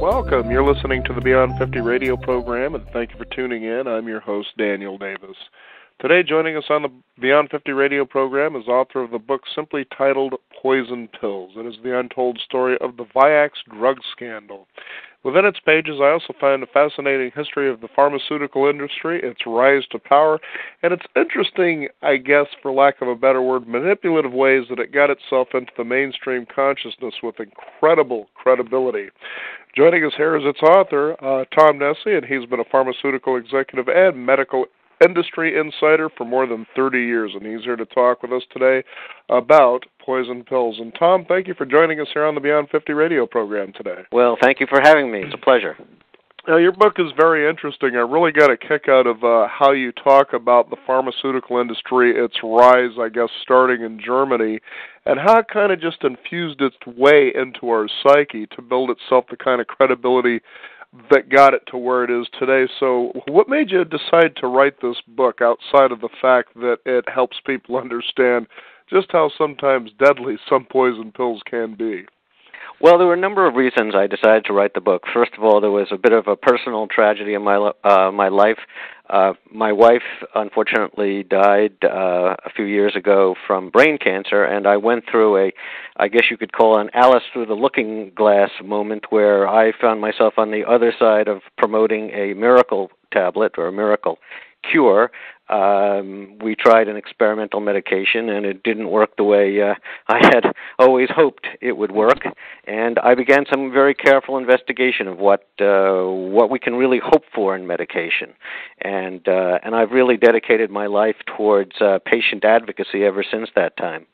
Welcome. You're listening to the Beyond 50 radio program, and thank you for tuning in. I'm your host, Daniel Davis. Today, joining us on the Beyond 50 radio program is author of the book simply titled Poison Pills. It is the untold story of the Vioxx drug scandal. Within its pages, I also find a fascinating history of the pharmaceutical industry, its rise to power, and its interesting, I guess, for lack of a better word, manipulative ways that it got itself into the mainstream consciousness with incredible credibility. Joining us here is its author, Tom Nessie, and he's been a pharmaceutical executive and medical industry insider for more than 30 years, and he's here to talk with us today about poison pills. And Tom, thank you for joining us here on the Beyond 50 radio program today. Well, thank you for having me. It's a pleasure. Now, your book is very interesting. I really got a kick out of how you talk about the pharmaceutical industry, its rise, I guess, starting in Germany, and how it kind of just infused its way into our psyche to build itself the kind of credibility that got it to where it is today. So what made you decide to write this book outside of the fact that it helps people understand just how sometimes deadly some poison pills can be? Well, there were a number of reasons I decided to write the book. First of all, there was a bit of a personal tragedy in my life. My wife, unfortunately, died a few years ago from brain cancer, and I went through I guess you could call an Alice through the looking glass moment where I found myself on the other side of promoting a miracle tablet or a miracle cure. We tried an experimental medication, and it didn't work the way I had always hoped it would work. And I began some very careful investigation of what we can really hope for in medication. And I've really dedicated my life towards patient advocacy ever since that time.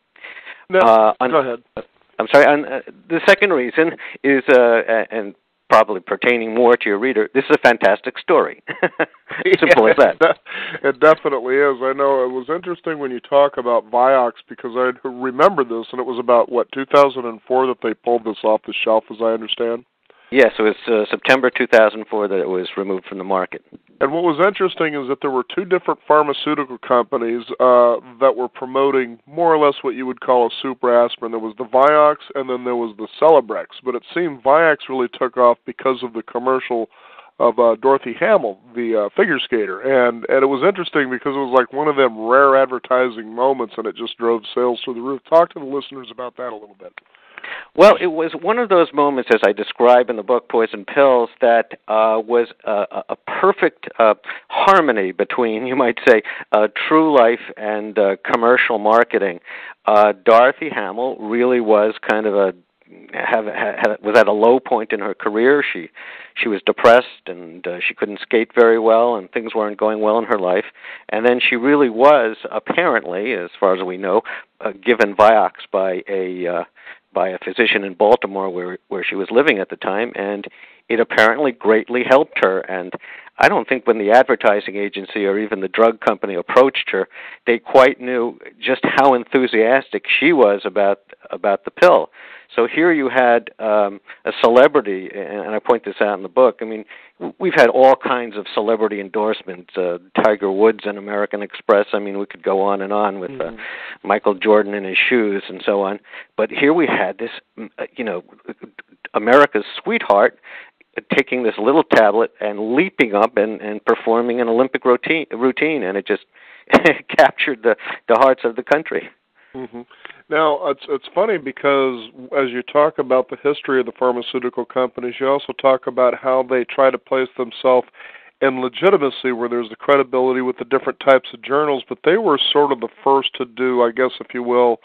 No, go ahead. I'm sorry. The second reason is, and probably pertaining more to your reader, this is a fantastic story. Simple as that. It definitely is. I know it was interesting when you talk about Vioxx because I remember this, and it was about, 2004 that they pulled this off the shelf, as I understand? Yes, it was September 2004 that it was removed from the market. And what was interesting is that there were two different pharmaceutical companies that were promoting more or less what you would call a super aspirin. There was the Vioxx, and then there was the Celebrex. But it seemed Vioxx really took off because of the commercial of Dorothy Hamill, the figure skater. And it was interesting because it was like one of them rare advertising moments, and it just drove sales through the roof. Talk to the listeners about that a little bit. Well, it was one of those moments, as I describe in the book Poison Pills, that was a perfect harmony between, you might say, true life and commercial marketing. Dorothy Hamill really was kind of was at a low point in her career. She was depressed, and she couldn't skate very well, and things weren't going well in her life. And then she really was, apparently, as far as we know, given Vioxx by a physician in Baltimore where she was living at the time, and it apparently greatly helped her. And I don't think when the advertising agency or even the drug company approached her, they quite knew just how enthusiastic she was about the pill. So here you had a celebrity, and I point this out in the book. I mean, we've had all kinds of celebrity endorsements, Tiger Woods and American Express. I mean, we could go on and on with Michael Jordan in his shoes and so on. But here we had this, America's sweetheart taking this little tablet and leaping up and performing an Olympic routine, and it just captured the hearts of the country. Mm-hmm. Now, it's funny because as you talk about the history of the pharmaceutical companies, you also talk about how they try to place themselves in legitimacy where there's the credibility with the different types of journals, but they were sort of the first to do, I guess, if you will,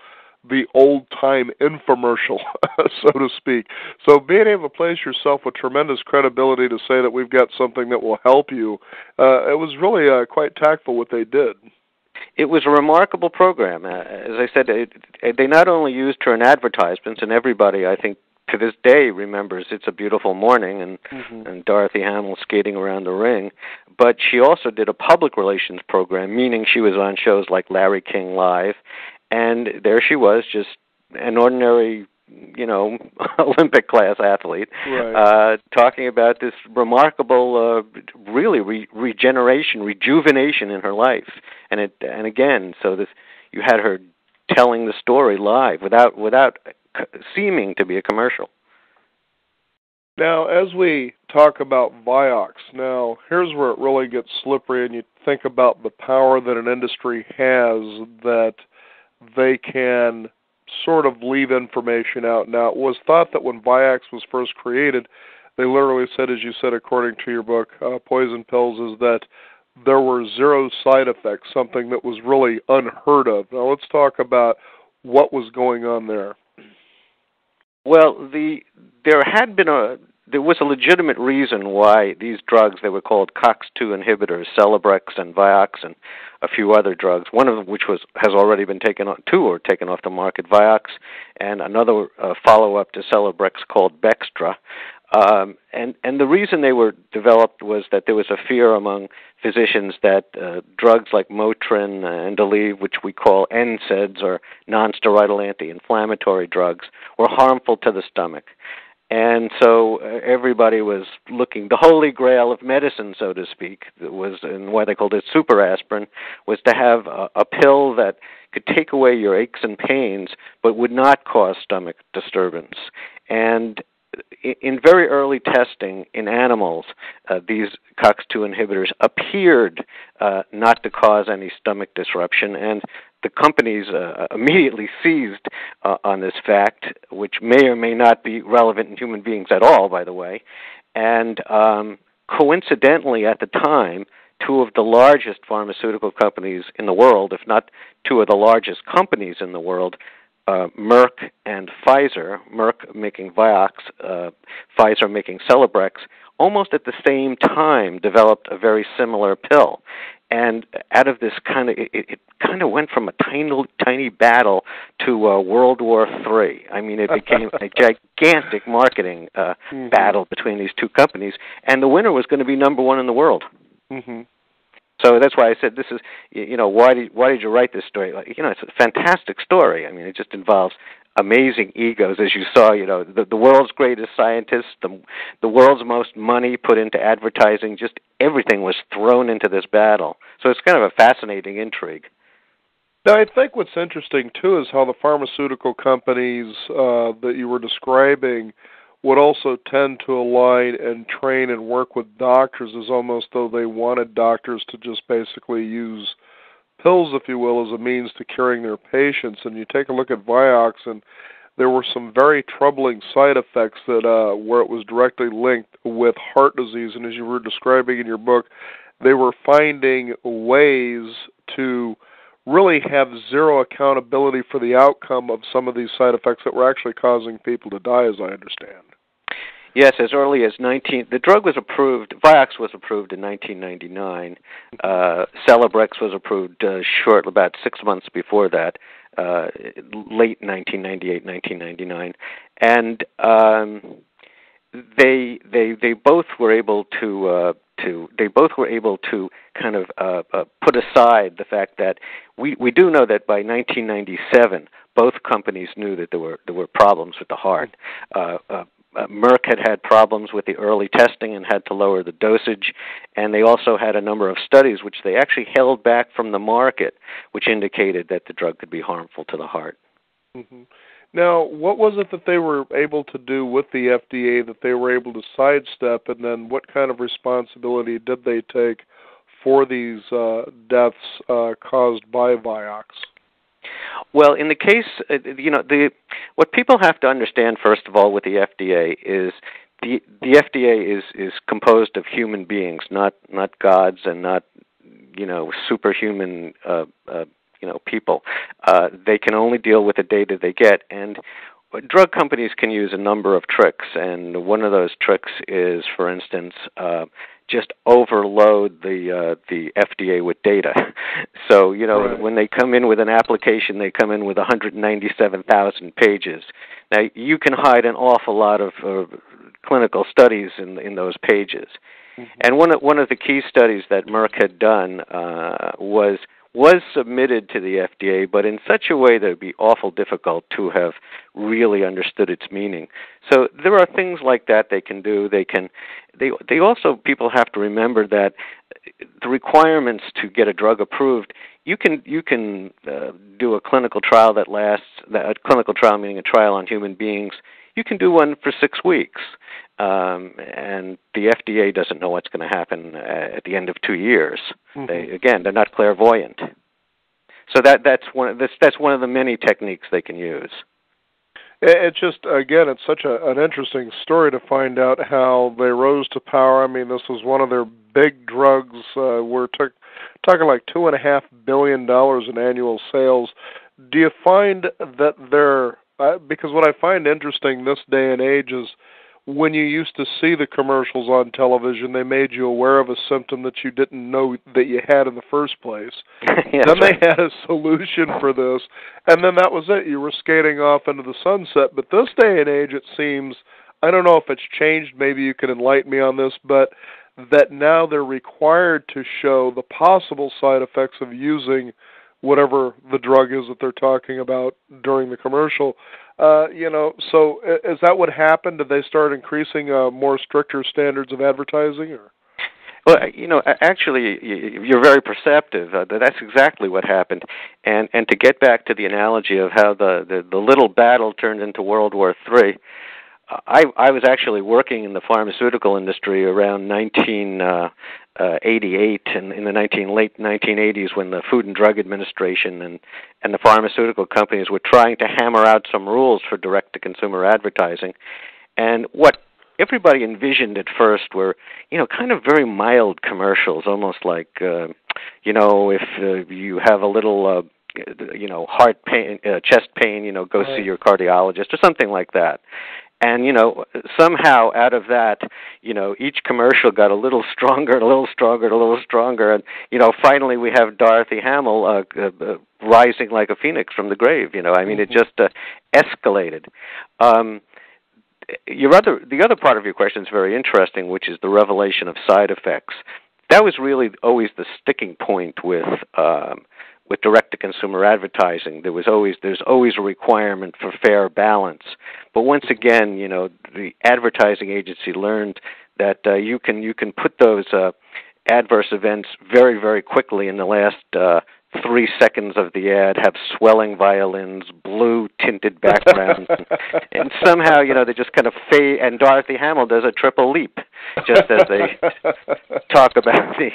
the old-time infomercial, so to speak. So being able to place yourself with tremendous credibility to say that we've got something that will help you, it was really quite tactful what they did. It was a remarkable program. As I said, they not only used her in advertisements, and everybody, I think, to this day remembers It's a Beautiful Morning and Dorothy Hamill skating around the ring, but she also did a public relations program, meaning she was on shows like Larry King Live, and there she was, just an ordinary, Olympic class athlete, right. Talking about this remarkable, really rejuvenation in her life, and again, so you had her telling the story live without seeming to be a commercial. Now, as we talk about Vioxx, now here's where it really gets slippery, and you think about the power that an industry has that they can sort of leave information out. Now, it was thought that when Vioxx was first created, they literally said, as you said, according to your book, Poison Pills, is that there were zero side effects, something that was really unheard of. Now, let's talk about what was going on there. Well, there was a legitimate reason why these drugs, they were called COX-2 inhibitors, Celebrex and Vioxx, and a few other drugs, one of them which has already been taken off the market, Vioxx, and another follow-up to Celebrex called Bextra. And the reason they were developed was that there was a fear among physicians that drugs like Motrin and Aleve, which we call NSAIDs, or nonsteroidal anti-inflammatory drugs, were harmful to the stomach. And so everybody was looking, the holy grail of medicine, so to speak, and why they called it super aspirin, was to have a pill that could take away your aches and pains, but would not cause stomach disturbance. And in very early testing in animals, these COX-2 inhibitors appeared not to cause any stomach disruption, and the companies immediately seized on this fact, which may or may not be relevant in human beings at all, by the way. And coincidentally, at the time, two of the largest pharmaceutical companies in the world, if not two of the largest companies in the world, Merck and Pfizer, Merck making Vioxx, Pfizer making Celebrex, almost at the same time developed a very similar pill. And out of this it kind of went from a tiny battle to World War III. I mean, it became a gigantic marketing battle between these two companies, and the winner was going to be number one in the world. Mm-hmm. So that's why I said this is, why did you write this story? It's a fantastic story. I mean, it just involves amazing egos, as you saw. The world's greatest scientists, the world's most money put into advertising. Just everything was thrown into this battle. So it's kind of a fascinating intrigue. Now, I think what's interesting too is how the pharmaceutical companies that you were describing would also tend to align and train and work with doctors as almost though they wanted doctors to just basically use pills, if you will, as a means to curing their patients. And you take a look at Vioxx, and there were some very troubling side effects that where it was directly linked with heart disease. And as you were describing in your book, they were finding ways to really have zero accountability for the outcome of some of these side effects that were actually causing people to die, as I understand. Yes, as early as the drug was approved, Vioxx was approved in 1999. Celebrex was approved about 6 months before that, late 1998, 1999. And they both were able to kind of put aside the fact that we do know that by 1997 both companies knew that there were problems with the heart. Merck had problems with the early testing and had to lower the dosage, and they also had a number of studies which they actually held back from the market, which indicated that the drug could be harmful to the heart. Mm-hmm. Now, what was it that they were able to do with the FDA that they were able to sidestep, and then what kind of responsibility did they take for these deaths caused by Vioxx? Well, in the case, what people have to understand, first of all, with the FDA is the FDA is composed of human beings, not gods and not superhuman people. They can only deal with the data they get, and drug companies can use a number of tricks, and one of those tricks is, for instance, just overload the FDA with data. So, right. When they come in with an application, they come in with 197,000 pages. Now, you can hide an awful lot of clinical studies in those pages. Mm-hmm. And one of the key studies that Merck had done was submitted to the FDA, but in such a way that it would be awful difficult to have really understood its meaning. So there are things like that they can do. They also, people have to remember that the requirements to get a drug approved, you can do a clinical trial that lasts, a clinical trial meaning a trial on human beings, you can do one for 6 weeks. and the FDA doesn't know what's going to happen at the end of 2 years. Mm-hmm. They're not clairvoyant. So that's one of the many techniques they can use. It's just, again, it's such an interesting story to find out how they rose to power. I mean, this was one of their big drugs. We're talking like $2.5 billion in annual sales. Do you find that they're, because what I find interesting this day and age is when you used to see the commercials on television, they made you aware of a symptom that you didn't know that you had in the first place. Yes, then they had a solution for this, and then that was it. You were skating off into the sunset. But this day and age, it seems, I don't know if it's changed, maybe you can enlighten me on this, but that now they're required to show the possible side effects of using whatever the drug is that they're talking about during the commercial. So is that what happened? Did they start increasing more stricter standards of advertising? Or? Well, actually, you're very perceptive. That's exactly what happened. And to get back to the analogy of how the little battle turned into World War III, I was actually working in the pharmaceutical industry around 1988 and in the late 1980s when the Food and Drug Administration and the pharmaceutical companies were trying to hammer out some rules for direct-to-consumer advertising. And what everybody envisioned at first were, kind of very mild commercials, almost like, if you have a little, heart pain, chest pain, go see your cardiologist or something like that. And, somehow out of that, each commercial got a little stronger and a little stronger and a little stronger. And, finally we have Dorothy Hamill rising like a phoenix from the grave. It just escalated. The other part of your question is very interesting, which is the revelation of side effects. That was really always the sticking point with direct-to-consumer advertising. There's always a requirement for fair balance. But once again, the advertising agency learned that you can put those adverse events very, very quickly in the last 3 seconds of the ad, have swelling violins, blue tinted backgrounds, and somehow, they just kind of fade, and Dorothy Hamill does a triple leap, just as they talk about the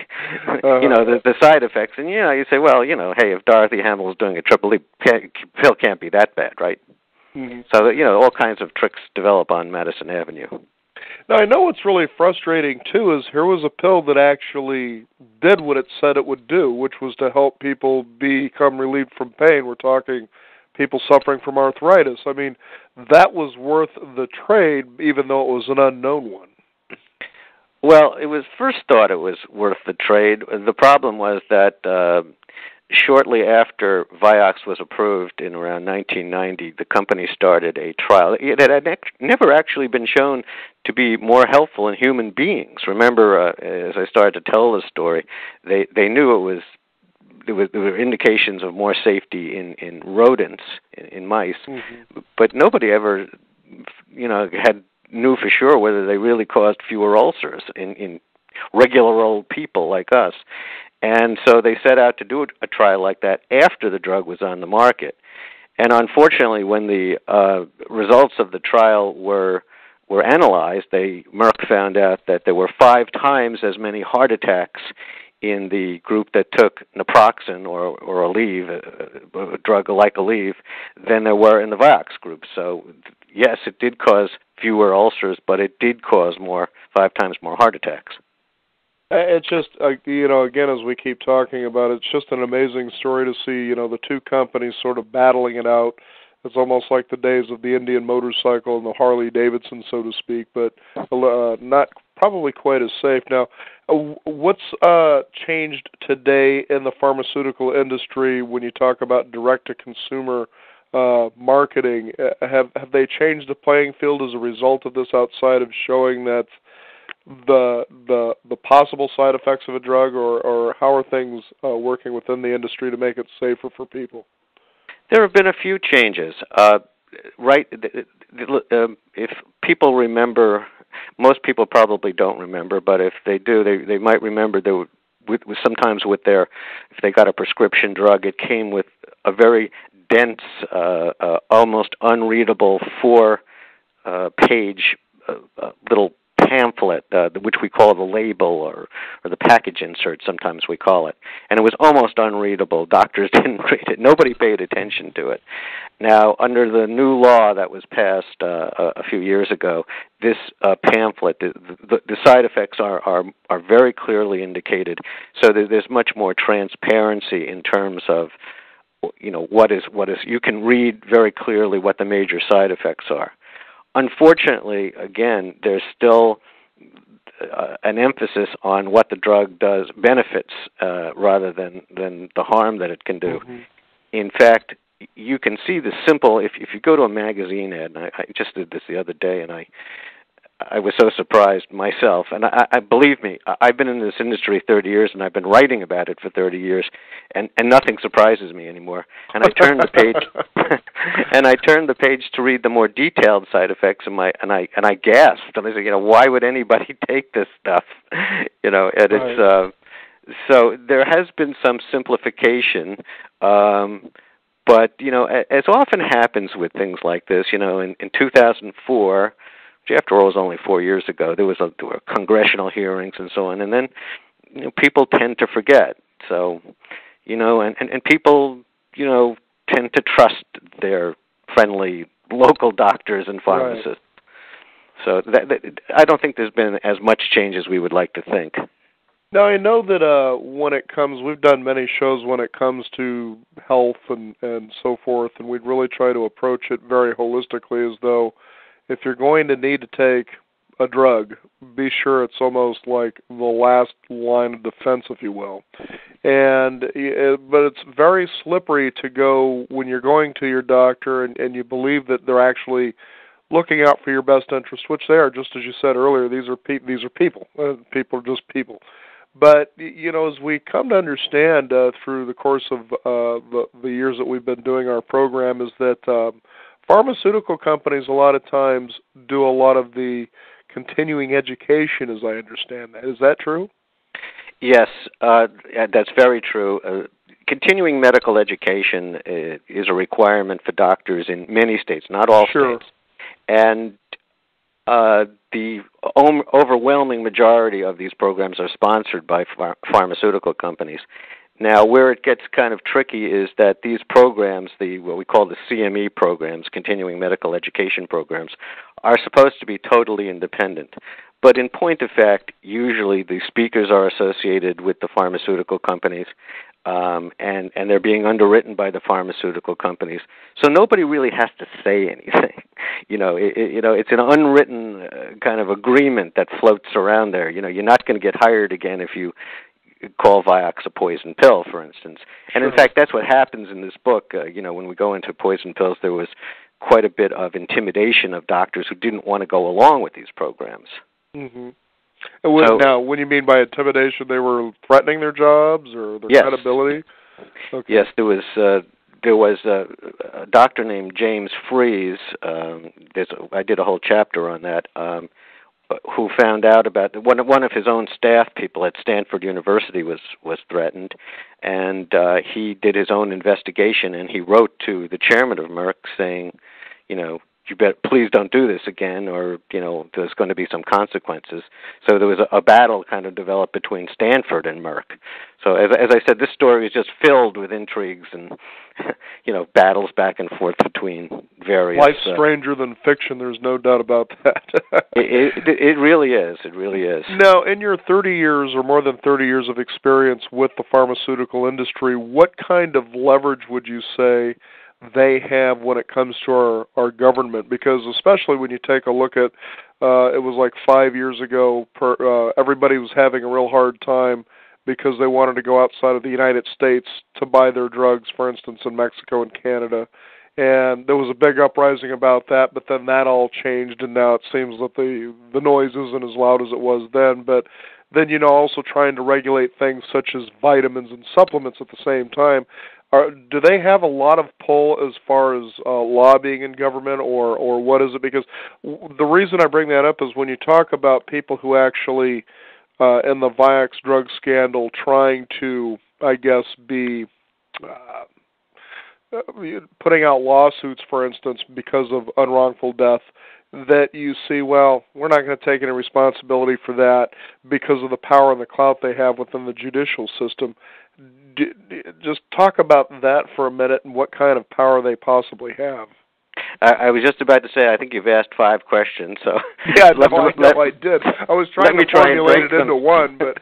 side effects. And, you say, well, hey, if Dorothy Hamill is doing a triple leap, pill can't be that bad, right? Mm-hmm. So, all kinds of tricks develop on Madison Avenue. Now, I know what's really frustrating, too, is here was a pill that actually did what it said it would do, which was to help people become relieved from pain. We're talking people suffering from arthritis. I mean, that was worth the trade, even though it was an unknown one. Well, it was first thought it was worth the trade. The problem was that shortly after Vioxx was approved in around 1990, the company started a trial. It had never actually been shown to be more helpful in human beings. Remember, as I started to tell the story, they knew there were indications of more safety in rodents, in mice, mm-hmm. but nobody ever, knew for sure whether they really caused fewer ulcers in regular old people like us. And so they set out to do a trial like that after the drug was on the market. And unfortunately, when the results of the trial were analyzed, Merck found out that there were 5 times as many heart attacks in the group that took naproxen or Aleve, a drug like Aleve, than there were in the Vioxx group. So yes, it did cause fewer ulcers, but it did cause 5 times more heart attacks. It's just, again, as we keep talking about it, it's just an amazing story to see, the two companies sort of battling it out. It's almost like the days of the Indian motorcycle and the Harley Davidson, so to speak, but not probably quite as safe. Now, what's changed today in the pharmaceutical industry when you talk about direct-to-consumer marketing? Have they changed the playing field as a result of this, outside of showing that the possible side effects of a drug, or how are things working within the industry to make it safer for people? There have been a few changes. Right, if people remember, most people probably don't remember, but if they do, they might remember there sometimes if they got a prescription drug, it came with a very dense, almost unreadable 4-page little pamphlet, which we call the label or the package insert, sometimes we call it. And it was almost unreadable. Doctors didn't read it. Nobody paid attention to it. Now, under the new law that was passed a few years ago, this pamphlet, the side effects are very clearly indicated, so there's much more transparency in terms of, what is you can read very clearly what the major side effects are. Unfortunately, again, there's still an emphasis on what the drug does benefits rather than the harm that it can do. Mm-hmm. In fact, you can see the simple, if you go to a magazine ad, and I just did this the other day, and I was so surprised myself. And I believe me, I've been in this industry 30 years, and I've been writing about it for 30 years, and nothing surprises me anymore. And I turned the page, and I turned the page to read the more detailed side effects, and I gasped. And I said, why would anybody take this stuff? And it's so there has been some simplification. But, as often happens with things like this, in 2004, which after all was only 4 years ago, there were congressional hearings and so on, and then people tend to forget. So, and people, tend to trust their friendly local doctors and pharmacists. Right. So I don't think there's been as much change as we would like to think. Now, I know that when it comes, we've done many shows when it comes to health and so forth, and we'd really try to approach it very holistically, as though if you're going to need to take a drug, be sure it's almost like the last line of defense, if you will. But it's very slippery to go when you're going to your doctor and you believe that they're actually looking out for your best interest, which they are, just as you said earlier. These are people. People are just people. But, as we come to understand through the course of the years that we've been doing our program, is that pharmaceutical companies a lot of times do a lot of the continuing education, as I understand that. Is that true? Yes, that's very true. Continuing medical education is a requirement for doctors in many states, not all states. And the overwhelming majority of these programs are sponsored by pharmaceutical companies. Now, where it gets kind of tricky is that these programs, what we call the CME programs, continuing medical education programs, are supposed to be totally independent. But in point of fact, usually the speakers are associated with the pharmaceutical companies, and they're being underwritten by the pharmaceutical companies. So nobody really has to say anything. It's an unwritten kind of agreement that floats around there. You're not going to get hired again if you call Vioxx a poison pill, for instance. And in fact, that's what happens in this book. When we go into poison pills, there was quite a bit of intimidation of doctors who didn't want to go along with these programs. Mm-hmm. Now, when you mean by intimidation, they were threatening their jobs or their credibility? Okay. Yes, there was a doctor named James Fries. I did a whole chapter on that. Who found out about one of his own staff people at Stanford University was threatened, and he did his own investigation, and he wrote to the chairman of Merck saying, please don't do this again, or there's going to be some consequences. So there was a battle kind of developed between Stanford and Merck. So as I said, this story is just filled with intrigues and battles back and forth between various. Life's stranger than fiction. There's no doubt about that. It really is. It really is. Now, in your 30 years or more than 30 years of experience with the pharmaceutical industry, what kind of leverage would you say they have when it comes to our government? Because especially when you take a look at, it was like 5 years ago, everybody was having a real hard time because they wanted to go outside of the United States to buy their drugs, for instance, in Mexico and Canada. And there was a big uprising about that, but then that all changed, and now it seems that the noise isn't as loud as it was then. But then, also trying to regulate things such as vitamins and supplements at the same time. Do they have a lot of pull as far as lobbying in government, or what is it? Because the reason I bring that up is when you talk about people who actually, in the Vioxx drug scandal, trying to, I guess, be putting out lawsuits, for instance, because of unwrongful death, that you see, well, we're not going to take any responsibility for that because of the power and the clout they have within the judicial system. Just talk about that for a minute and what kind of power they possibly have. I was just about to say, I think you've asked 5 questions, so... Yeah, I did. I was trying to formulate it into one, but...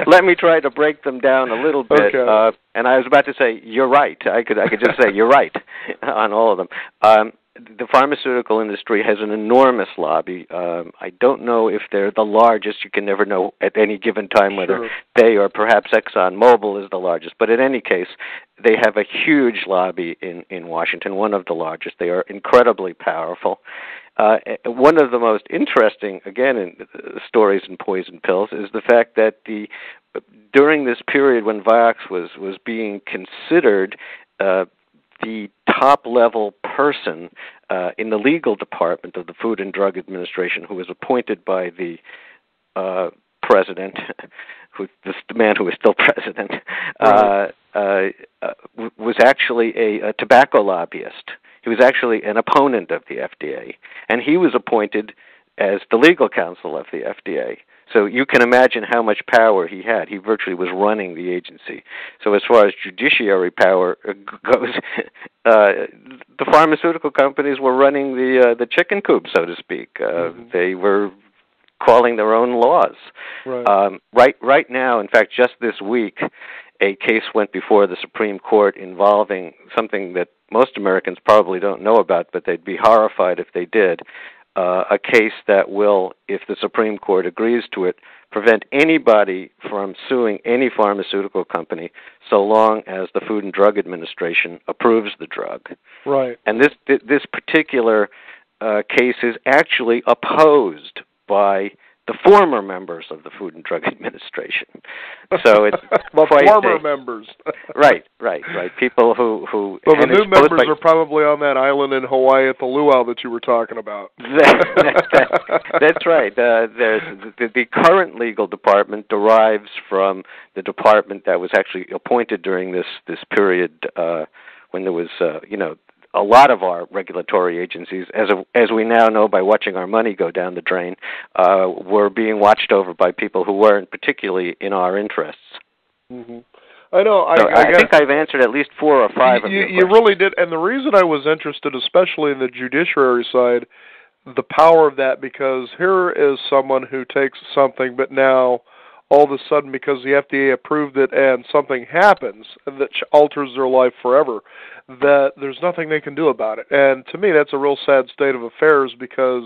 Let me try to break them down a little bit. Okay. And I was about to say, you're right. I could just say, you're right on all of them. The pharmaceutical industry has an enormous lobby. I don't know if they're the largest. You can never know at any given time whether they or perhaps ExxonMobil is the largest. But in any case, they have a huge lobby in Washington, one of the largest. They are incredibly powerful. One of the most interesting, again, in stories in poison pills is the fact that during this period when Vioxx was being considered the top-level person in the legal department of the Food and Drug Administration, who was appointed by the president, the man who is still president, was actually a tobacco lobbyist. He was actually an opponent of the FDA, and he was appointed as the legal counsel of the FDA. So you can imagine how much power he had. He virtually was running the agency. So as far as judiciary power goes, the pharmaceutical companies were running the chicken coop, so to speak. They were calling their own laws. Right now, in fact, just this week, a case went before the Supreme Court involving something that most Americans probably don't know about, but they'd be horrified if they did. A case that will, if the Supreme Court agrees to it, prevent anybody from suing any pharmaceutical company so long as the Food and Drug Administration approves the drug. Right. And this particular case is actually opposed by the former members of the Food and Drug Administration. So it's quite former members. Right. People who well, the new members are probably on that island in Hawaii at the luau that you were talking about. That's right. The current legal department derives from the department that was actually appointed during this period when there was, a lot of our regulatory agencies, as we now know by watching our money go down the drain, were being watched over by people who weren't particularly in our interests. Mm-hmm. I know. I think I've answered at least 4 or 5 of your questions. You really did. And the reason I was interested, especially in the judiciary side, the power of that, because here is someone who takes something, but now all of a sudden, because the FDA approved it and something happens that alters their life forever, that there's nothing they can do about it. And to me, that's a real sad state of affairs, because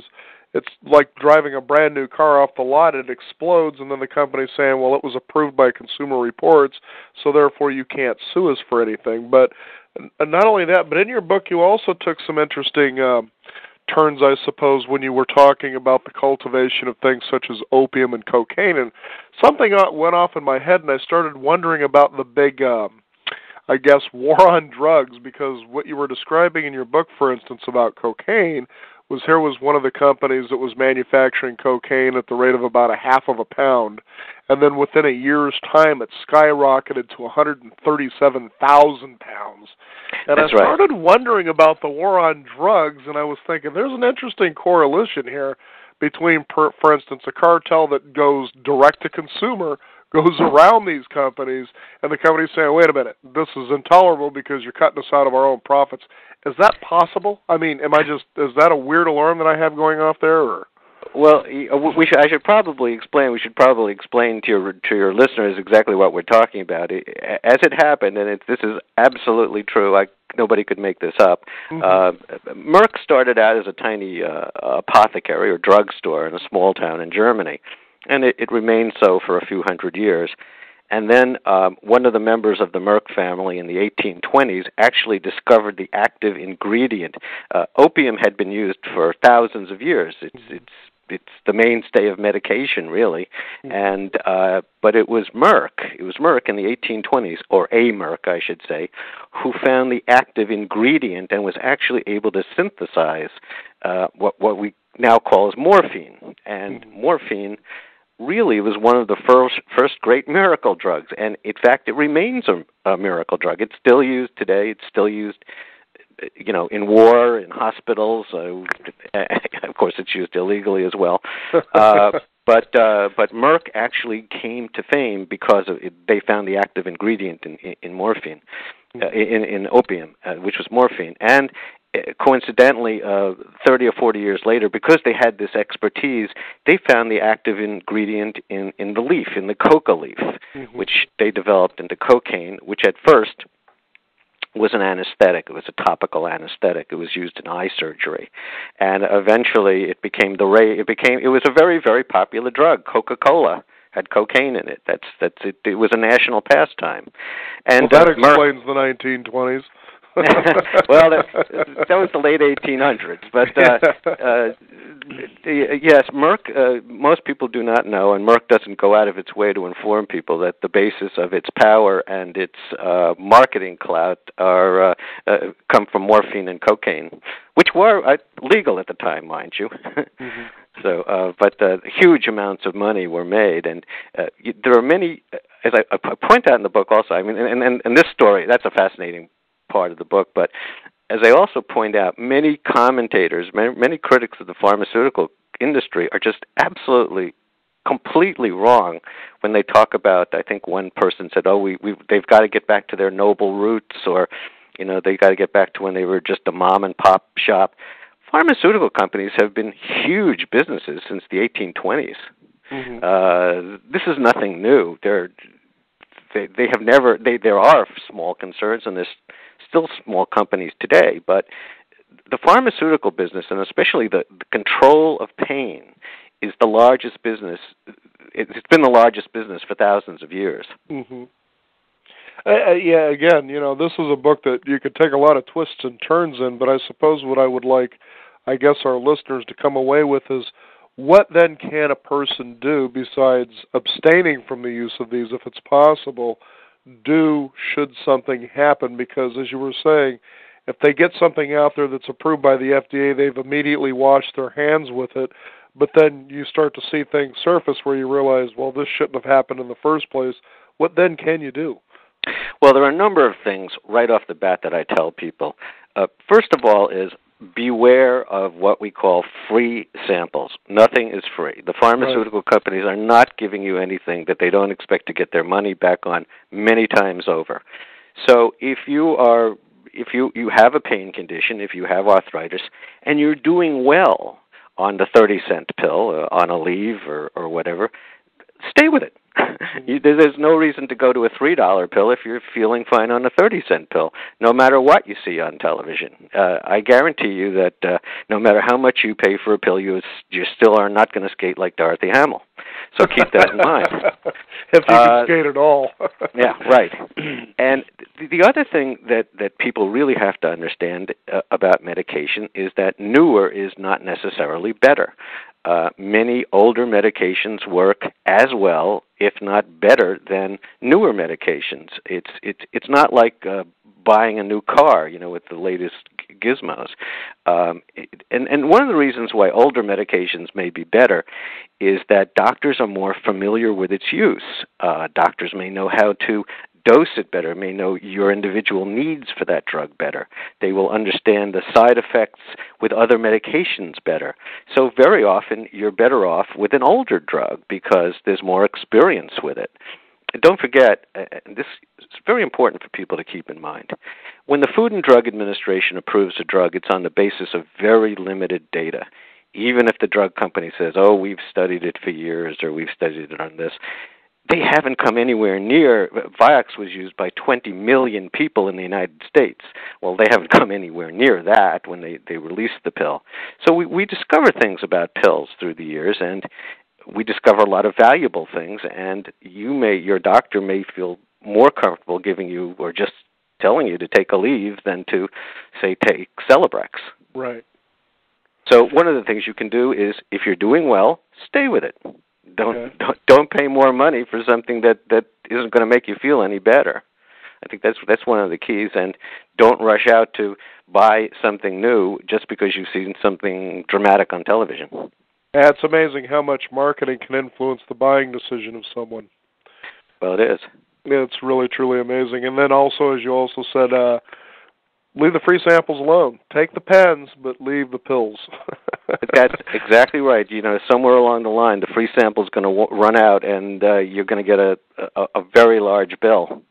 it's like driving a brand new car off the lot, it explodes, and then the company's saying, well, it was approved by Consumer Reports, so therefore you can't sue us for anything. But not only that, but in your book you also took some interesting turns, I suppose, when you were talking about the cultivation of things such as opium and cocaine. And something went off in my head, and I started wondering about the big, war on drugs, because what you were describing in your book, for instance, about cocaine, was here was one of the companies that was manufacturing cocaine at the rate of about 1/2 pound. And then within a year's time, it skyrocketed to 137,000 pounds. And That's I started wondering about the war on drugs, and I was thinking there's an interesting correlation here between, for instance, a cartel that goes direct to consumer, goes around these companies, and the company's saying, wait a minute, this is intolerable because you're cutting us out of our own profits. Is that possible? I mean, is that a weird alarm that I have going off there, or? Well, I should probably explain. We should probably explain to your listeners exactly what we're talking about. As it happened, and this is absolutely true. Nobody could make this up. Mm-hmm. Merck started out as a tiny apothecary or drugstore in a small town in Germany, and it remained so for a few hundred years. And then one of the members of the Merck family in the 1820s actually discovered the active ingredient. Opium had been used for thousands of years. It's the mainstay of medication, really. And but it was Merck. It was Merck in the 1820s, or a Merck, I should say, who found the active ingredient and was actually able to synthesize what we now call as morphine. And morphine really was one of the first great miracle drugs, and in fact, it remains a miracle drug. It's still used today. It's still used in war, in hospitals. Of course, it's used illegally as well. But Merck actually came to fame because they found the active ingredient in morphine, in opium, which was morphine. And coincidentally, 30 or 40 years later, because they had this expertise, they found the active ingredient in the leaf, in the coca leaf, which they developed into cocaine, which at first was an anesthetic. It was a topical anesthetic. It was used in eye surgery, and eventually it became it was a very, very popular drug. Coca-Cola had cocaine in it. That's it. It was a national pastime. And that explains the 1920s. Well, that was the late 1800s. But yes, Merck. Most people do not know, and Merck doesn't go out of its way to inform people that the basis of its power and its marketing clout are come from morphine and cocaine, which were legal at the time, mind you. So, but huge amounts of money were made, and there are many, as I point out in the book also. I mean, and this story, that's a fascinating part of the book, but as I also point out, many commentators, many critics of the pharmaceutical industry are just absolutely, completely wrong when they talk about, I think one person said, they've got to get back to their noble roots, or, they got to get back to when they were just a mom and pop shop. Pharmaceutical companies have been huge businesses since the 1820s. This is nothing new. There are small concerns, and there's still small companies today, but the pharmaceutical business, and especially the control of pain, is the largest business. It's been the largest business for thousands of years. Yeah, again, this is a book that you could take a lot of twists and turns in, but I suppose what I would like, I guess, our listeners to come away with is, what then can a person do besides abstaining from the use of these, if it's possible, should something happen? Because, as you were saying, if they get something out there that's approved by the FDA, they've immediately washed their hands with it, but then you start to see things surface where you realize, well, this shouldn't have happened in the first place. What then can you do? Well, there are a number of things right off the bat that I tell people. First of all is beware of what we call free samples. Nothing is free. The pharmaceutical companies are not giving you anything that they don't expect to get their money back on many times over. So if you have a pain condition, if you have arthritis, and you're doing well on the 30-cent pill, on Aleve or whatever, stay with it. There's no reason to go to a $3 pill if you're feeling fine on a 30-cent pill, no matter what you see on television. I guarantee you that no matter how much you pay for a pill, you still are not going to skate like Dorothy Hamill. So keep that in mind. If you can skate at all. Yeah, right. And the other thing that people really have to understand about medication is that newer is not necessarily better. Many older medications work as well, if not better, than newer medications. It's not like buying a new car, with the latest gizmos. And one of the reasons why older medications may be better is that doctors are more familiar with its use. Doctors may know how to dose it better, may know your individual needs for that drug better. They will understand the side effects with other medications better. So very often you're better off with an older drug because there's more experience with it. And don't forget, this is very important for people to keep in mind, when the Food and Drug Administration approves a drug, it's on the basis of very limited data. Even if the drug company says, we've studied it for years or we've studied it on this, they haven't come anywhere near. Vioxx was used by 20 million people in the United States. Well, they haven't come anywhere near that when they released the pill. So we discover things about pills through the years, and we discover a lot of valuable things, and your doctor may feel more comfortable giving you or just telling you to take Aleve than to, say, take Celebrex. Right. So one of the things you can do is, if you're doing well, stay with it. Don't pay more money for something that isn't going to make you feel any better. I think that's one of the keys. And don't rush out to buy something new just because you've seen something dramatic on television. Yeah, it's amazing how much marketing can influence the buying decision of someone. Well, it is. Yeah, it's really, truly amazing. And then also, as you also said, leave the free samples alone. Take the pens, but leave the pills. That's exactly right. Somewhere along the line, the free sample is going to run out, and you're going to get a very large bill.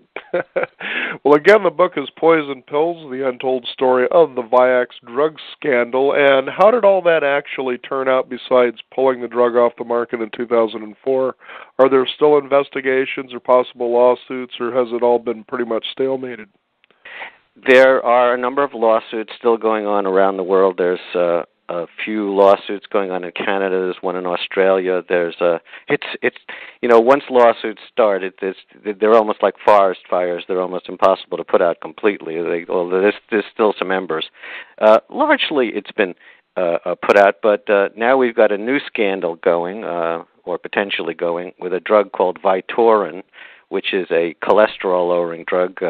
Well, again, the book is Poison Pills, the Untold Story of the Vioxx drug scandal. And how did all that actually turn out besides pulling the drug off the market in 2004? Are there still investigations or possible lawsuits, or has it all been pretty much stalemated? There are a number of lawsuits still going on around the world. There's a few lawsuits going on in Canada. There's one in Australia. Once lawsuits start, they're almost like forest fires. They're almost impossible to put out completely. There's still some embers. Largely, it's been put out, but now we've got a new scandal going, or potentially going, with a drug called Vytorin, which is a cholesterol-lowering drug.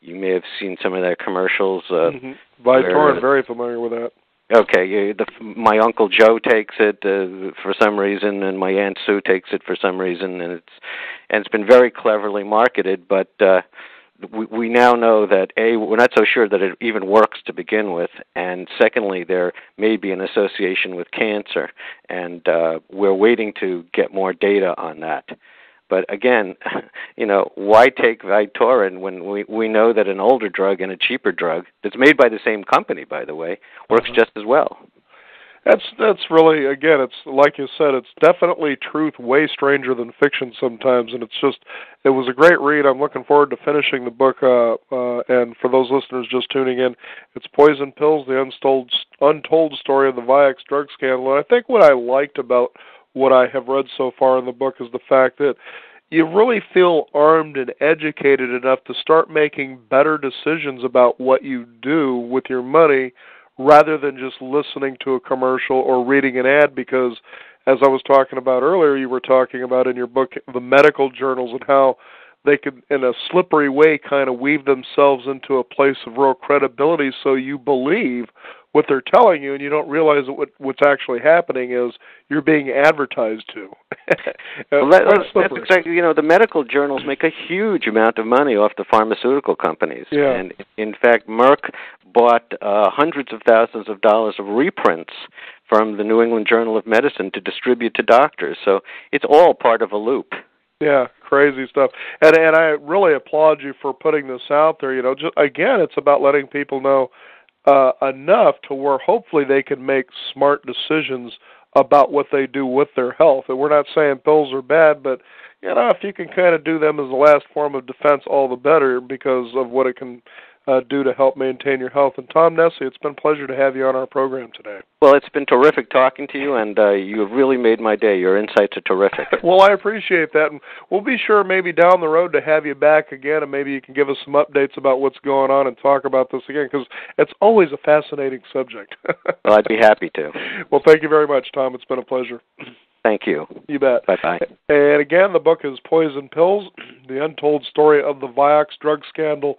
You may have seen some of their commercials. Vytorin, very familiar with that. Okay, my Uncle Joe takes it for some reason, and my Aunt Sue takes it for some reason, and it's been very cleverly marketed. But we now know that we're not so sure that it even works to begin with, and secondly, there may be an association with cancer, and we're waiting to get more data on that. But again, why take Vytorin when we know that an older drug and a cheaper drug that's made by the same company, by the way, works just as well? That's really, again, it's like you said, it's definitely truth way stranger than fiction sometimes, and it was a great read. I'm looking forward to finishing the book, and for those listeners just tuning in, it's Poison Pills, the Untold Story of the Vioxx drug scandal. And I think what I liked about what I have read so far in the book is the fact that you really feel armed and educated enough to start making better decisions about what you do with your money rather than just listening to a commercial or reading an ad, because as I was talking about earlier, you were talking about in your book the medical journals and how they could, in a slippery way, kind of weave themselves into a place of real credibility so you believe what they're telling you, and you don't realize that what's actually happening is you're being advertised to. That's exactly, the medical journals make a huge amount of money off the pharmaceutical companies. Yeah. And in fact, Merck bought hundreds of thousands of dollars of reprints from the New England Journal of Medicine to distribute to doctors. So it's all part of a loop. Yeah, crazy stuff. And I really applaud you for putting this out there. Again, it's about letting people know enough to where hopefully they can make smart decisions about what they do with their health. And we're not saying pills are bad, but if you can kind of do them as the last form of defense, all the better, because of what it can do to help maintain your health. And Tom Nessie, it's been a pleasure to have you on our program today. Well, it's been terrific talking to you, and you have really made my day. Your insights are terrific. Well, I appreciate that, and we'll be sure maybe down the road to have you back again, and maybe you can give us some updates about what's going on and talk about this again, because it's always a fascinating subject. Well, I'd be happy to. Well, thank you very much, Tom. It's been a pleasure. Thank you. You bet. Bye-bye. And again, the book is Poison Pills, the Untold Story of the Vioxx drug scandal.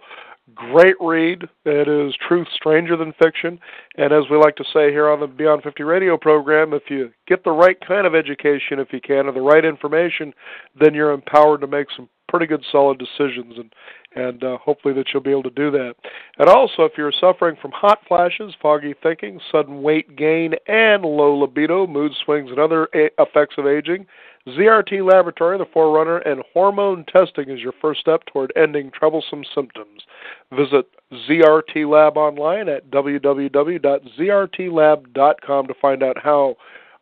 Great read. It is truth stranger than fiction. And as we like to say here on the Beyond 50 radio program, if you get the right kind of education, if you can, or the right information, then you're empowered to make some pretty good solid decisions, and hopefully that you'll be able to do that. And also, if you're suffering from hot flashes, foggy thinking, sudden weight gain, and low libido, mood swings, and other effects of aging, ZRT Laboratory, the forerunner, and hormone testing is your first step toward ending troublesome symptoms. Visit ZRT Lab online at www.zrtlab.com to find out how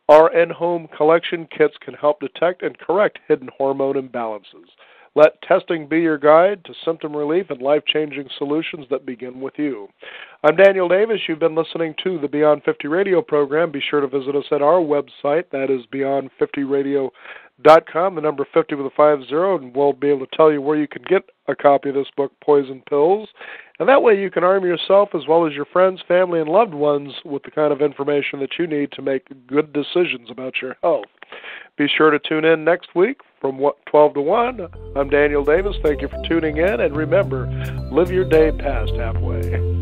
our in-home collection kits can help detect and correct hidden hormone imbalances. Let testing be your guide to symptom relief and life-changing solutions that begin with you. I'm Daniel Davis. You've been listening to the Beyond 50 radio program. Be sure to visit us at our website. That is beyond50radio.com, the number 50 with a 50, and we'll be able to tell you where you can get a copy of this book, Poison Pills. And that way you can arm yourself as well as your friends, family, and loved ones with the kind of information that you need to make good decisions about your health. Be sure to tune in next week from 12 to 1. I'm Daniel Davis. Thank you for tuning in. And remember, live your day past halfway.